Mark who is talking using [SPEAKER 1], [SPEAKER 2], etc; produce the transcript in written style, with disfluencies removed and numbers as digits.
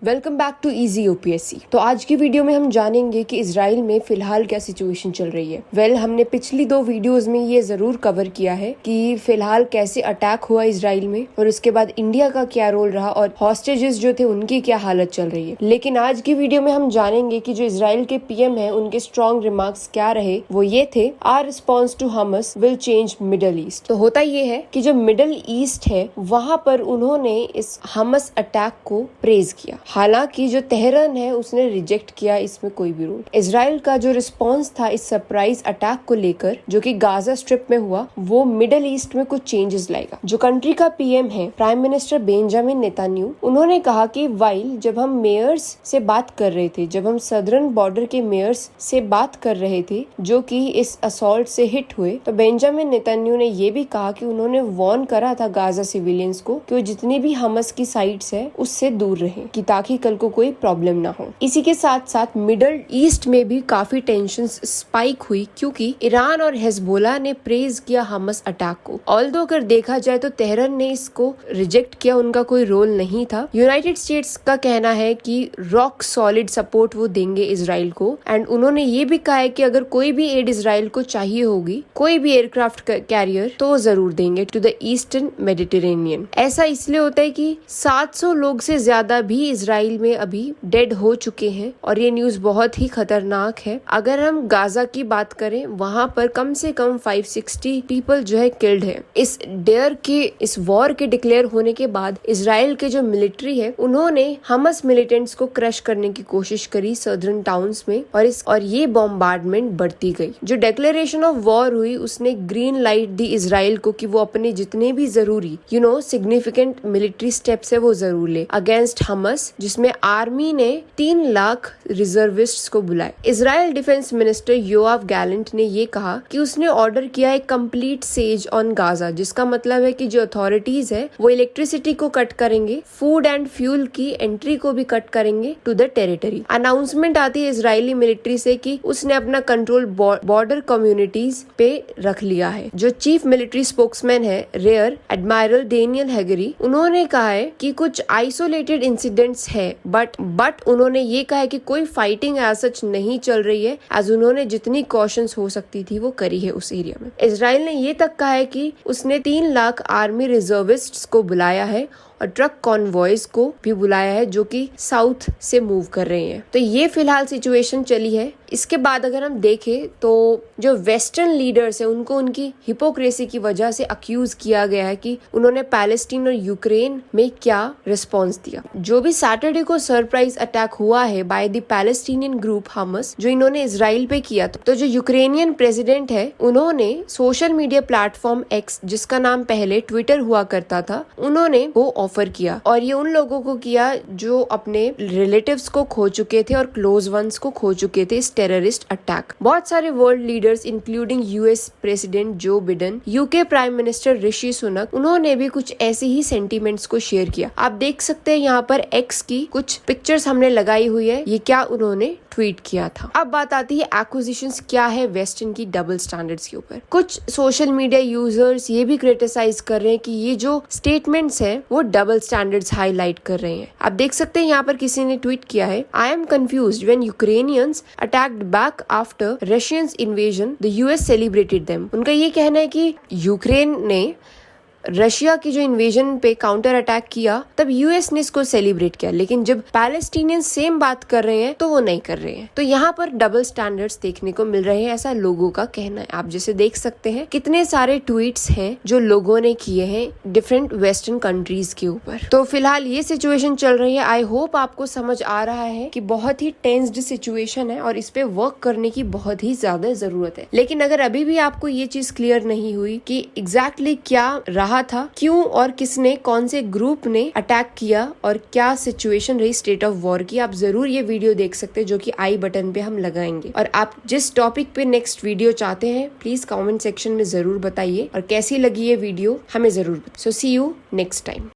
[SPEAKER 1] Welcome back to easy UPSC. तो आज की वीडियो में हम जानेंगे कि इजराइल में फिलहाल क्या सिचुएशन चल रही है। हमने पिछली 2 वीडियोस में ये जरूर कवर किया है कि फिलहाल कैसे अटैक हुआ इजराइल में और उसके बाद इंडिया का क्या रोल रहा और हॉस्टेजेस जो थे उनकी क्या हालत चल रही है। लेकिन आज की वीडियो में हम जानेंगे कि जो इजराइल के पीएम है उनके स्ट्रॉन्ग रिमार्क्स क्या रहे। वो ये थे, our response to Hamas will change Middle East. तो होता ये है कि जो मिडल ईस्ट है वहाँ पर उन्होंने इस हमस अटैक को प्रेज किया। हालांकि जो तेहरान है उसने रिजेक्ट किया इसमें कोई भी रोल। इजराइल का जो रिस्पांस था इस सरप्राइज अटैक को लेकर जो कि गाजा स्ट्रिप में हुआ, वो मिडल ईस्ट में कुछ चेंजेस लाएगा। जो कंट्री का पीएम है प्राइम मिनिस्टर बेंजामिन नेतन्याहू, उन्होंने कहा कि वाइल जब हम मेयर्स से बात कर रहे थे, जब हम सदर्न बॉर्डर के मेयर्स से बात कर रहे थे जो कि इस असॉल्ट से हिट हुए, तो बेंजामिन नेतन्याहू ने ये भी कहा कि उन्होंने वार्न करा था गाजा सिविलियंस को कि वो जितनी भी हमस की साइट्स है उससे दूर रहे कि ताकि कल को कोई प्रॉब्लम ना हो। इसी के साथ साथ मिडल ईस्ट में भी काफी टेंशंस स्पाइक हुई क्योंकि ईरान और हिजबुल्लाह ने प्रेज किया हमस अटैक को। ऑल्दो अगर देखा जाए तो तेहरान ने इसको रिजेक्ट किया, उनका कोई रोल नहीं था। यूनाइटेड स्टेट्स का कहना है कि रॉक सॉलिड सपोर्ट वो देंगे इजराइल को, एंड उन्होंने ये भी कहा है कि अगर कोई भी एड इजराइल को चाहिए होगी, कोई भी एयरक्राफ्ट कैरियर, तो जरूर देंगे टू द ईस्टर्न मेडिटेरेनियन। ऐसा इसलिए होता है कि 700 लोग से ज्यादा भी इजराइल में अभी डेड हो चुके हैं और ये न्यूज बहुत ही खतरनाक है। अगर हम गाजा की बात करें, वहाँ पर कम से कम 560 पीपल जो है किल्ड है। इस वॉर के डिक्लेयर होने के बाद इजराइल के जो मिलिट्री है उन्होंने हमस मिलिटेंट्स को क्रश करने की कोशिश करी सदर्न टाउन्स में, और ये बॉम्बार्डमेंट बढ़ती गई। जो डिक्लेरेशन ऑफ वॉर हुई उसने ग्रीन लाइट दी इजराइल को कि वो अपने जितने भी जरूरी सिग्निफिकेंट मिलिट्री स्टेप्स है वो जरूर ले अगेंस्ट हमस, जिसमें आर्मी ने 3 लाख रिजर्विस्ट्स को बुलाए। Israel defence minister Yoav Gallant ने ये कहा कि उसने ऑर्डर किया है कंप्लीट सेज ऑन गाजा, जिसका मतलब है कि जो अथॉरिटीज है वो इलेक्ट्रिसिटी को कट करेंगे, फूड एंड फ्यूल की एंट्री को भी कट करेंगे टू द टेरिटरी। अनाउंसमेंट आती है इजरायली मिलिट्री से कि उसने अपना कंट्रोल बॉर्डर कम्युनिटीज पे रख लिया है। जो चीफ मिलिट्री स्पोक्समैन है रेयर एडमायरल डेनियल हैगरी, उन्होंने कहा है कि कुछ आइसोलेटेड इंसिडेंट्स है बट उन्होंने ये कहा है कि कोई फाइटिंग एज सच नहीं चल रही है, एज उन्होंने जितनी कॉशंस हो सकती थी वो करी है उस एरिया में। इजराइल ने ये तक कहा है कि उसने 3 लाख आर्मी रिजर्विस्ट्स को बुलाया है और ट्रक कॉन्वॉयज को भी बुलाया है जो कि साउथ से मूव कर रहे हैं। तो ये फिलहाल सिचुएशन चली है। इसके बाद अगर हम देखें तो जो वेस्टर्न लीडर्स है उनको उनकी हिपोक्रेसी की वजह से अक्यूज किया गया है कि उन्होंने पैलेस्टीन और यूक्रेन में क्या रिस्पॉन्स दिया। जो भी सैटरडे को सरप्राइज अटैक हुआ है बाय द पैलेस्टीनियन ग्रुप हमस, जो इन्होंने इजराइल पे किया, तो जो यूक्रेनियन प्रेसिडेंट है उन्होंने सोशल मीडिया प्लेटफॉर्म एक्स, जिसका नाम पहले ट्विटर हुआ करता था, उन्होंने वो ऑफर किया, और ये उन लोगों को किया जो अपने रिलेटिव्स को खो चुके थे और क्लोज वंस को खो चुके थे इस टेररिस्ट अटैक। बहुत सारे world leaders including US president Joe Biden, UK prime minister Rishi Sunak, उन्होंने भी कुछ ऐसे ही सेंटीमेंट्स को शेयर किया। आप देख सकते हैं यहाँ पर एक्स की कुछ पिक्चर्स हमने लगाई हुई है, ये क्या उन्होंने ट्वीट किया था। अब बात आती है एक्विजिशंस क्या है वेस्टर्न की डबल स्टैंडर्ड्स के ऊपर। कुछ सोशल मीडिया यूजर्स ये भी क्रिटिसाइज कर रहे हैं कि ये जो स्टेटमेंट्स हैं वो डबल स्टैंडर्ड्स हाईलाइट कर रहे हैं। आप देख सकते हैं यहाँ पर किसी ने ट्वीट किया है, I am confused when Ukrainians attacked back after Russians invasion the US celebrated them. उनका ये कहना है कि यूक्रेन ने रशिया की जो इन्वेजन पे काउंटर अटैक किया तब यूएस ने इसको सेलिब्रेट किया, लेकिन जब पैलेस्टीनियन सेम बात कर रहे हैं तो वो नहीं कर रहे हैं। तो यहाँ पर डबल स्टैंडर्ड्स देखने को मिल रहे हैं, ऐसा लोगों का कहना है। आप जैसे देख सकते हैं कितने सारे ट्वीट्स हैं जो लोगों ने किए हैं डिफरेंट वेस्टर्न कंट्रीज के ऊपर। तो फिलहाल ये सिचुएशन चल रही है। आई होप आपको समझ आ रहा है कि बहुत ही टेंस्ड सिचुएशन है और इस पे वर्क करने की बहुत ही ज्यादा जरूरत है। लेकिन अगर अभी भी आपको ये चीज क्लियर नहीं हुई कि एग्जैक्टली क्या रहा था, क्यों और किसने, कौन से ग्रुप ने अटैक किया और क्या सिचुएशन रही स्टेट ऑफ वॉर की, आप जरूर ये वीडियो देख सकते हैं जो कि आई बटन पे हम लगाएंगे। और आप जिस टॉपिक पे नेक्स्ट वीडियो चाहते हैं प्लीज कमेंट सेक्शन में जरूर बताइए और कैसी लगी ये वीडियो हमें जरूर बताइए। सो सी यू नेक्स्ट टाइम।